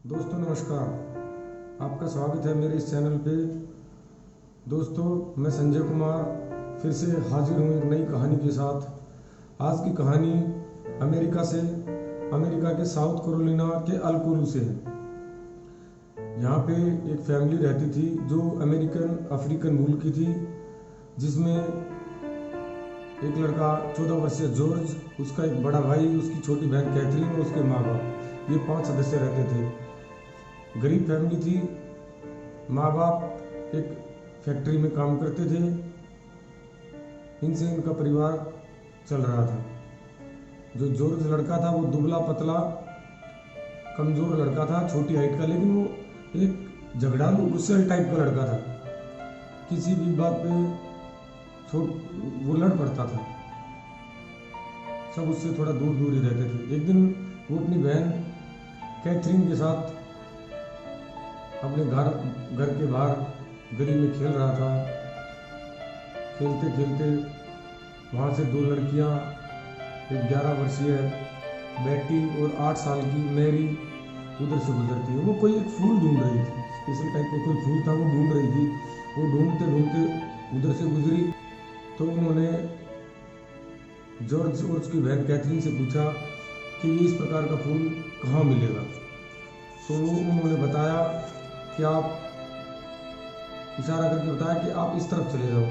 दोस्तों नमस्कार। आपका स्वागत है मेरे इस चैनल पे। दोस्तों मैं संजय कुमार फिर से हाजिर हूँ एक नई कहानी के साथ। आज की कहानी अमेरिका के साउथ कैरोलिना के अल्कोलू से है। यहाँ पे एक फैमिली रहती थी जो अफ्रीकन मूल की थी, जिसमें एक लड़का 14 वर्षीय जॉर्ज, उसका एक बड़ा भाई, उसकी छोटी बहन कैथरीन और उसके माँ बाप, ये 5 सदस्य रहते थे। गरीब फैमिली थी। माँ बाप एक फैक्ट्री में काम करते थे। इनसे इनका परिवार चल रहा था। जो जॉर्ज लड़का था वो दुबला पतला कमजोर लड़का था, छोटी हाइट का, लेकिन वो एक झगड़ालू गुस्सैल टाइप का लड़का था। किसी भी बात पे वो लड़ पड़ता था। सब उससे थोड़ा दूर दूर ही रहते थे। एक दिन वो अपनी बहन कैथरीन के साथ अपने घर के बाहर गली में खेल रहा था। खेलते खेलते वहाँ से 2 लड़कियाँ, एक 11 वर्षीय बेटी और 8 साल की मैरी उधर से गुजरती है। वो कोई एक फूल ढूंढ रही थी, स्पेशल टाइप का कोई फूल था, वो ढूंढ रही थी। वो ढूंढते ढूंढते उधर से गुजरी तो उन्होंने जॉर्ज और उसकी बहन कैथरीन से पूछा कि ये इस प्रकार का फूल कहाँ मिलेगा। तो उन्होंने बताया कि आप, इशारा करके बताया कि आप इस तरफ चले जाओ।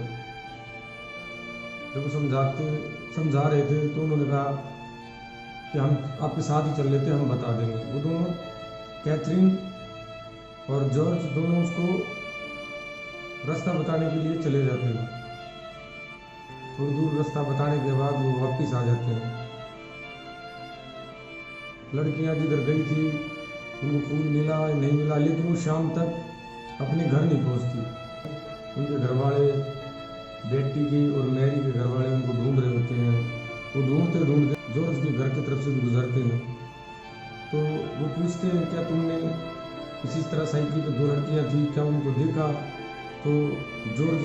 जब वो समझा रहे थे तो उन्होंने कहा कि हम आपके साथ ही चल लेते, हम बता देंगे। वो दोनों, कैथरीन और जॉर्ज, दोनों उसको रास्ता बताने के लिए चले जाते हैं। थोड़ी दूर रास्ता बताने के बाद वो वापस आ जाते हैं। लड़कियां जिधर गई थी उनको फूल मिला नहीं मिला, लेकिन वो शाम तक अपने घर नहीं पहुंचती। उनके घर वाले, बेटी की और मैरी के घर वाले उनको ढूंढ रहे होते हैं। वो ढूंढते ढूंढते जॉर्ज के घर की तरफ से भी गुजरते हैं। तो वो पूछते हैं, क्या तुमने इसी तरह साइकिल पे 2 लड़कियां थी, क्या उनको देखा? तो जॉर्ज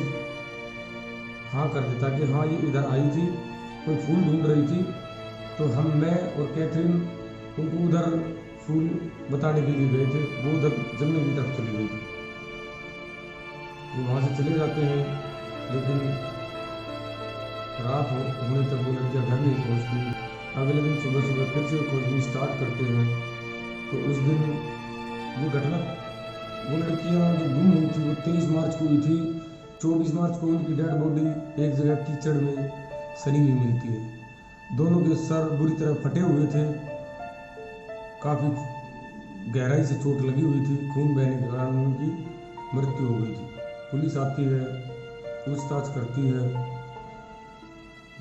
हाँ कर देता कि हाँ, ये इधर आई थी, कोई फूल ढूंढ रही थी, तो मैं और कैथरीन उनको उधर फूल बताने के लिए गए थे। वो उधर जंगल की तरफ चली गई थी। वो वहाँ से चले जाते हैं, लेकिन रात होने तक वो लड़कियाँ घर नहीं पहुँचती। अगले दिन सुबह सुबह फिर से खोजबीन स्टार्ट करते हैं। तो उस दिन ये घटना, वो लड़कियाँ जो गुम हुई थी वो 23 मार्च को हुई थी। 24 मार्च को उनकी डेड बॉडी एक जगह कीचड़ में सनी हुई मिलती है। दोनों के सर बुरी तरह फटे हुए थे, काफ़ी गहराई से चोट लगी हुई थी, खून बहने के कारण उनकी मृत्यु हो गई थी। पुलिस आती है, पूछताछ करती है,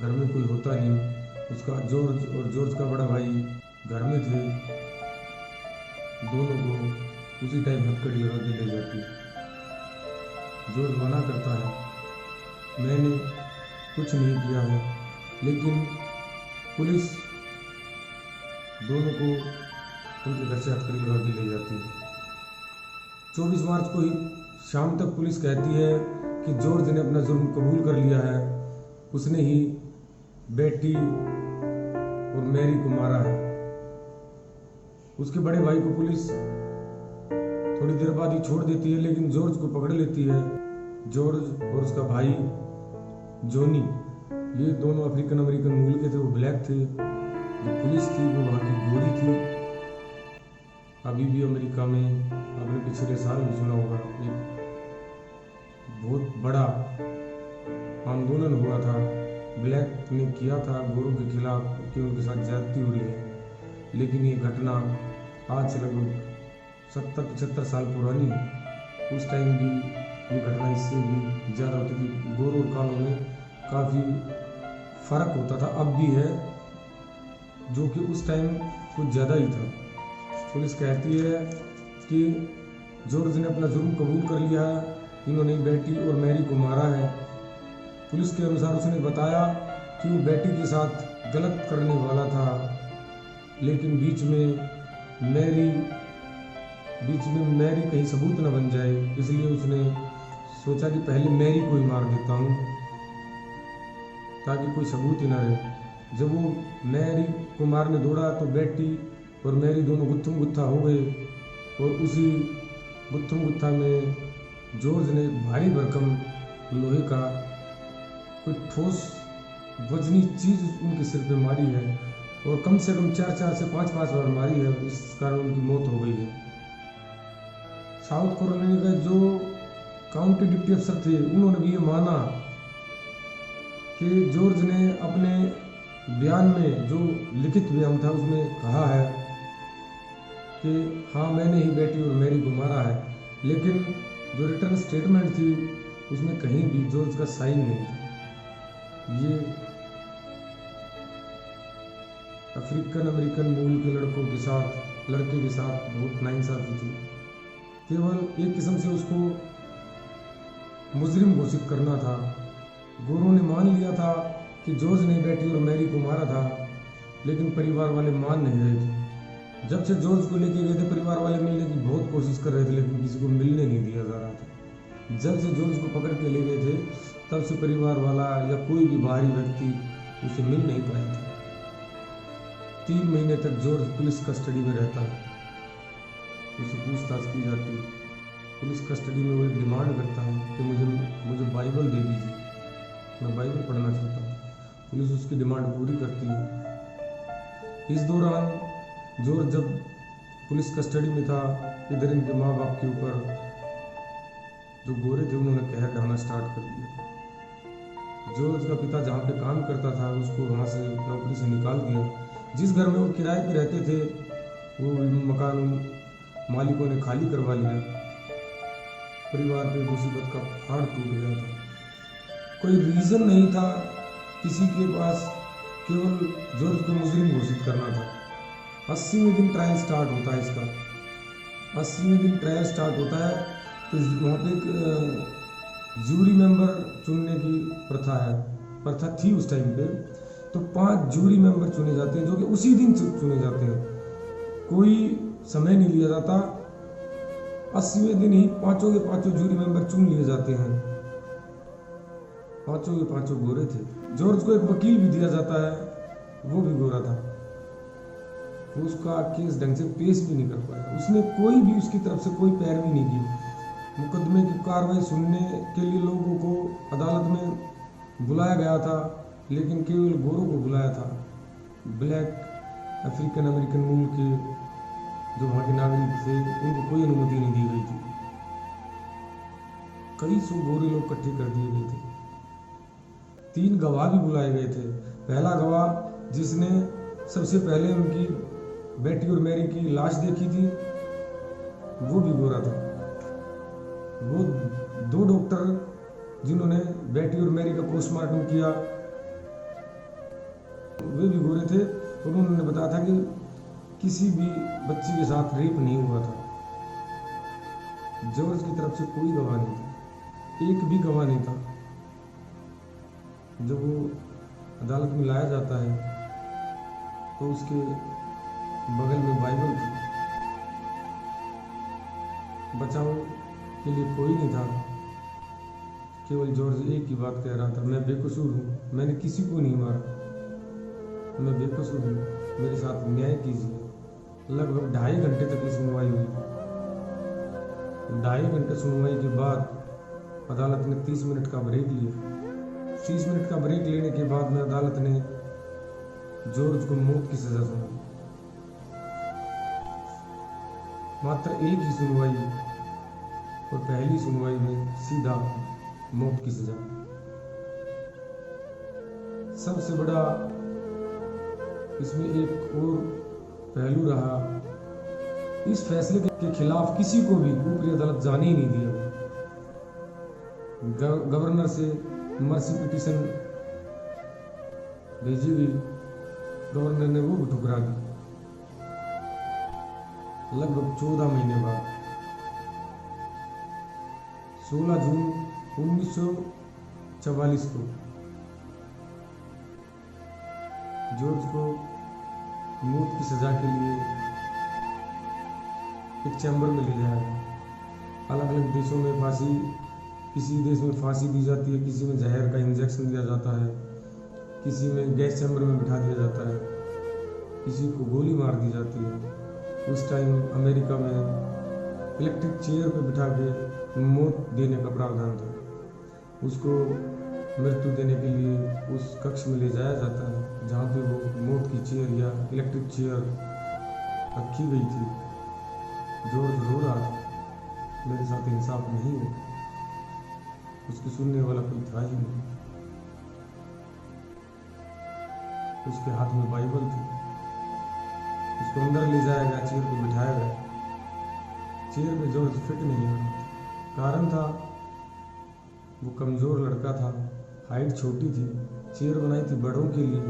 घर में कोई होता नहीं। उसका जॉर्ज का बड़ा भाई घर में थे। दोनों को उसी टाइम हथकड़ी लगा के ले जाती। जॉर्ज मना करता है, मैंने कुछ नहीं किया है, लेकिन पुलिस दोनों को उनके घर से हथकड़ी लगा के ले जाती है। 24 मार्च को ही शाम तक पुलिस कहती है कि जॉर्ज ने अपना जुर्म कबूल कर लिया है, उसने ही बेटी और मैरी को मारा है। उसके बड़े भाई को पुलिस थोड़ी देर बाद ही छोड़ देती है, लेकिन जॉर्ज को पकड़ लेती है। जॉर्ज और उसका भाई जॉनी, ये दोनों अफ्रीकन अमेरिकन मूल के थे, वो ब्लैक थे। जो पुलिस थी वो वहाँ की गोरी थी। अभी भी अमेरिका में, आपने पिछले साल भी सुना होगा, एक बहुत बड़ा आंदोलन हुआ था, ब्लैक ने किया था गोरों के खिलाफ कि उनके साथ ज्यादती हो रही है। लेकिन ये घटना आज से लगभग 70-75 साल पुरानी है। उस टाइम भी ये घटना इससे भी ज़्यादा होती थी। गोरों और कालों में काफ़ी फर्क होता था, अब भी है, जो कि उस टाइम कुछ ज़्यादा ही था। पुलिस कहती है कि जॉर्ज ने अपना जुर्म कबूल कर लिया है, इन्होंने बेटी और मैरी को मारा है। पुलिस के अनुसार उसने बताया कि वो बेटी के साथ गलत करने वाला था, लेकिन बीच में मैरी कहीं सबूत न बन जाए, इसलिए उसने सोचा कि पहले मैरी को ही मार देता हूँ ताकि कोई सबूत ही ना रहे। जब वो मैरी को मारने दौड़ा तो बेटी और मैरी दोनों गुत्थम गुत्था हो गए। और उसी गुत्थम गुत्था में जॉर्ज ने भारी भरकम लोहे का कोई ठोस वजनी चीज उनके सिर पे मारी है और कम से कम 4 से 5 बार मारी है। इस कारण उनकी मौत हो गई है। साउथ कैरोलिना के जो काउंटी डिप्टी अफसर थे उन्होंने भी ये माना कि जॉर्ज ने अपने बयान में जो लिखित बयान था उसमें कहा है कि हाँ मैंने ही बेटी और मैरी को मारा है, लेकिन जो रिटर्न स्टेटमेंट थी उसमें कहीं भी जॉर्ज का साइन नहीं था। ये अफ्रीकन अमेरिकन मूल के लड़के के साथ बहुत नाइंसाफी थी। केवल एक किस्म से उसको मुजरिम घोषित करना था। गोरों ने मान लिया था कि जॉर्ज ने बेटी और मैरी को मारा था, लेकिन परिवार वाले मान नहीं रहे थे। जब से जॉर्ज को लेके गए थे परिवार वाले मिलने की बहुत कोशिश कर रहे थे, लेकिन किसी को मिलने नहीं दिया जा रहा था। जब से जॉर्ज को पकड़ के ले गए थे तब से परिवार वाला या कोई भी बाहरी व्यक्ति उसे मिल नहीं पाया था। 3 महीने तक जॉर्ज पुलिस कस्टडी में रहता है, उसे पूछताछ की जाती है। पुलिस कस्टडी में वो एक डिमांड करता है कि मुझे बाइबल दे दीजिए, मैं बाइबल पढ़ना चाहता हूँ। पुलिस उसकी डिमांड पूरी करती है। इस दौरान जॉर्ज जब पुलिस कस्टडी में था, इधर इनके माँ बाप के ऊपर जो गोरे थे उन्होंने कहर ढाना स्टार्ट कर दिया। जॉर्ज का पिता जहाँ पे काम करता था उसको वहाँ से नौकरी से निकाल दिया। जिस घर में वो किराए पे रहते थे वो मकान मालिकों ने खाली करवा लिया। परिवार पे मुसीबत का पहाड़ टूट गया था। कोई रीज़न नहीं था किसी के पास, केवल जॉर्ज को मुजरिम घोषित करना था। 80वें दिन ट्रायल स्टार्ट होता है इसका। 80वें दिन ट्रायल स्टार्ट होता है तो वहाँ पे एक जूरी मेंबर चुनने की प्रथा थी उस टाइम पे। तो 5 जूरी मेंबर चुने जाते हैं जो कि उसी दिन चुने जाते हैं, कोई समय नहीं लिया जाता। 80वें दिन ही 5 के 5 जूरी मेंबर चुन लिए जाते हैं। 5 के 5 गोरे थे। जॉर्ज को एक वकील भी दिया जाता है, वो भी गोरा था। वो उसका केस ढंग से पेश भी नहीं कर पाया। उसने कोई भी उसकी तरफ से कोई पैरवी नहीं की। मुकदमे की कार्रवाई सुनने के लिए लोगों को अदालत में बुलाया गया था, लेकिन केवल गोरों को बुलाया था। ब्लैक अफ्रीकन अमेरिकन मूल के जो वहाँ के नागरिक थे उनको कोई अनुमति नहीं दी गई थी। कई 100 गोरे लोग इकट्ठे कर दिए गए थे। 3 गवाह भी बुलाए गए थे। पहला गवाह जिसने सबसे पहले उनकी बेटी और मैरी की लाश देखी थी वो भी गोरा था। वो 2 डॉक्टर जिन्होंने बेटी और मैरी का पोस्टमार्टम किया वे भी गोरे थे। उन्होंने बताया था कि किसी भी बच्ची के साथ रेप नहीं हुआ था। जॉर्ज की तरफ से कोई गवाह नहीं था, एक भी गवाह नहीं था। जब वो अदालत में लाया जाता है तो उसके बगल में बाइबल थी। बचाव के लिए कोई नहीं था। केवल जॉर्ज एक ही बात कह रहा था, मैं बेकसूर हूँ, मैंने किसी को नहीं मारा, मैं बेकसूर हूँ, मेरे साथ न्याय कीजिए। लगभग 2.5 घंटे तक की सुनवाई हुई। 2.5 घंटे सुनवाई के बाद अदालत ने 30 मिनट का ब्रेक लिया। 30 मिनट का ब्रेक लेने के बाद में अदालत ने जॉर्ज को मौत की सजा सुनाई। मात्र एक ही सुनवाई और पहली सुनवाई में सीधा मौत की सजा। सबसे बड़ा इसमें एक और पहलू रहा, इस फैसले के खिलाफ किसी को भी ऊपरी अदालत जाने ही नहीं दिया। गवर्नर से मर्सी पिटीशन भेजी गई, गवर्नर ने वो भी ठुकरा दी। लगभग 14 महीने बाद 16 जून 1944 को जॉर्ज को मौत की सजा के लिए एक चैम्बर में ले जाया गया। अलग अलग देशों में फांसी, किसी देश में फांसी दी जाती है, किसी में जहर का इंजेक्शन दिया जाता है, किसी में गैस चैम्बर में बिठा दिया जाता है, किसी को गोली मार दी जाती है। उस टाइम अमेरिका में इलेक्ट्रिक चेयर पर बिठा के मौत देने का प्रावधान था। उसको मृत्यु देने के लिए उस कक्ष में ले जाया जाता है जहाँ पे वो मौत की चेयर या इलेक्ट्रिक चेयर रखी गई थी। जॉर्ज रो रहा था, मेरे साथ इंसाफ नहीं है। उसकी सुनने वाला कोई था ही नहीं। उसके हाथ में बाइबल थी। उसको अंदर ले जाया गया, चेयर पे बिठाया गया। चेयर पे जॉर्ज फिट नहीं हो रहा था। कारण था वो कमज़ोर लड़का था, हाइट छोटी थी। चेयर बनाई थी बड़ों के लिए,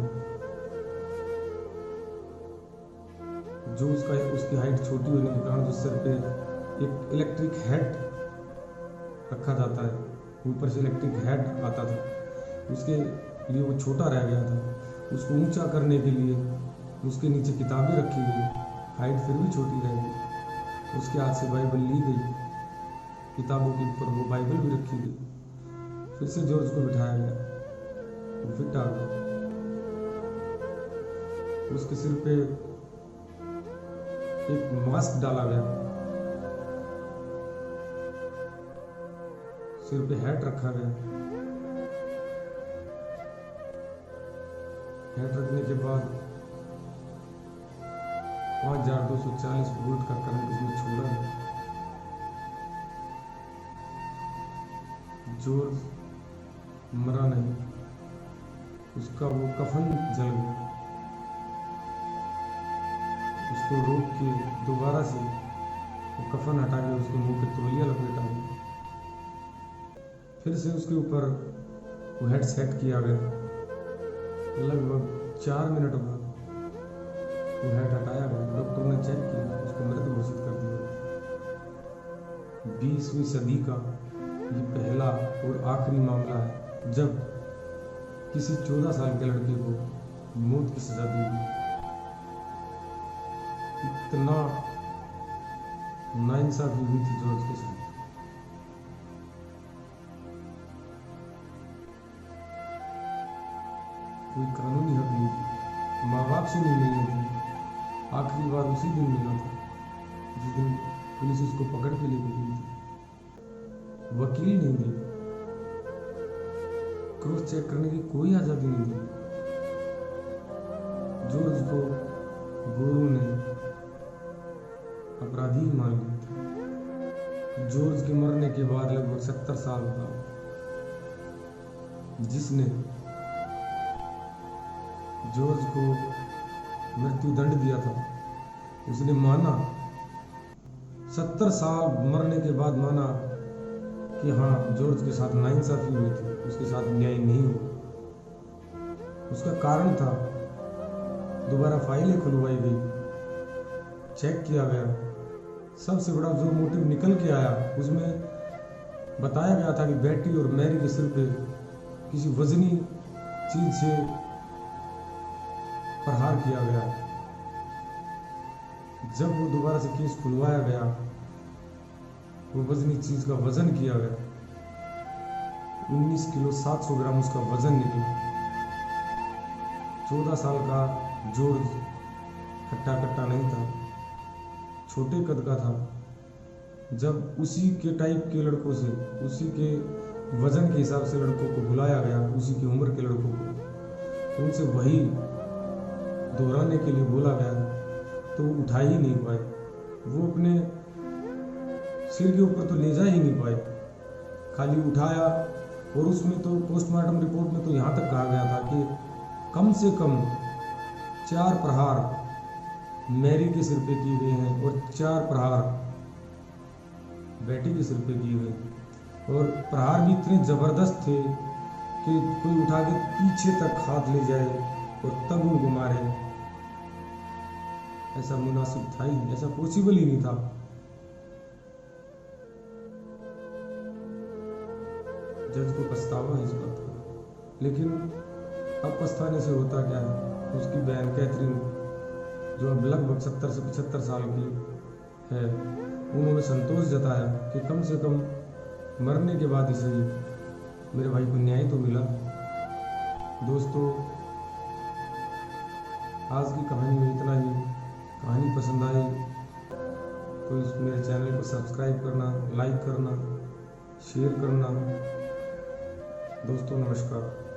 जो उसकी हाइट छोटी होने के कारण उस सर पे एक इलेक्ट्रिक हेड रखा जाता है, ऊपर से इलेक्ट्रिक हेड आता था, उसके लिए वो छोटा रह गया था। उसको ऊंचा करने के लिए उसके नीचे किताबें रखी गई, हाइट फिर भी छोटी रह गई। उसके हाथ से बाइबल ली गई, किताबों के ऊपर वो बाइबल भी रखी गई। फिर से जॉर्ज को बिठाया गया, वो फिट आ गया। उसके सिर पे एक मास्क डाला गया, सिर पे हैट रखा गया। हैट रखने के बाद 5240 वोल्ट का करंट उसमें छोड़ा गया। जॉर्ज मरा नहीं, उसका वो कफन जल गया। उसको रोक के दोबारा से वो कफन हटा के उसके मुंह पे तौलिया लपेटा गया। फिर से उसके ऊपर वो हेड सेट किया गया। लगभग 4 मिनट बाद वो हेड हटाया गया। डॉक्टर ने चेक किया, उसको मृत घोषित कर दिया। 20वीं सदी का ये पहला और आखिरी मामला है जब किसी 14 साल के लड़के को मौत की सजा दी गई। इतना नाइंसाफी हुई थी जॉर्ज के साथ। कोई कानूनी हक नहीं थी, माँ बाप से नहीं मिलनी थी। आखिरी बार उसी दिन मिला था जिस दिन पुलिस उसको पकड़ के लेके गई थी। वकील नहीं दी, क्रॉस चेक करने की कोई आजादी नहीं दी। जॉर्ज को गुरु ने अपराधी मान लिया था। जॉर्ज के मरने के बाद लगभग 70 साल बाद जिसने जॉर्ज को मृत्यु दंड दिया था, उसने माना 70 साल मरने के बाद माना कि हाँ जॉर्ज के साथ नाइंसाफी हुई थी, उसके साथ न्याय नहीं हुआ। उसका कारण था दोबारा फाइलें खुलवाई गई, चेक किया गया। सबसे बड़ा जो मोटिव निकल के आया उसमें बताया गया था कि बेटी और मैरी के सिर पे किसी वजनी चीज से प्रहार किया गया। जब वो दोबारा से केस खुलवाया गया, वो वजनी चीज का वजन किया गया। 19 किलो 700 ग्राम उसका वजन निकला। 14 साल का जॉर्ज खट्टा खट्टा नहीं था, छोटे कद का था। जब उसी के टाइप के लड़कों से, उसी के वजन के हिसाब से लड़कों को बुलाया गया, उसी की उम्र के लड़कों को, तो उनसे वही दोहराने के लिए बोला गया तो वो उठा ही नहीं पाए। वो अपने सिर के ऊपर तो ले जा ही नहीं पाए, खाली उठाया। और उसमें तो पोस्टमार्टम रिपोर्ट में तो यहाँ तक कहा गया था कि कम से कम 4 प्रहार मैरी के सिर पे किए गए हैं और 4 प्रहार बेटी के सिर पे किए गए। और प्रहार भी इतने जबरदस्त थे कि कोई उठा के पीछे तक हाथ ले जाए और तब उनको मारे, ऐसा मुनासिब था ही, ऐसा पॉसिबल ही नहीं था। जज को पछतावा है इस बात का, लेकिन अब पछताने से होता क्या है। उसकी बहन कैथरीन, जो अब लगभग 70 से 75 साल की है, उन्होंने संतोष जताया कि कम से कम मरने के बाद ही सही मेरे भाई को न्याय तो मिला। दोस्तों, आज की कहानी में इतना ही। कहानी पसंद आई तो इस मेरे चैनल को सब्सक्राइब करना, लाइक करना, शेयर करना। दोस्तों नमस्कार।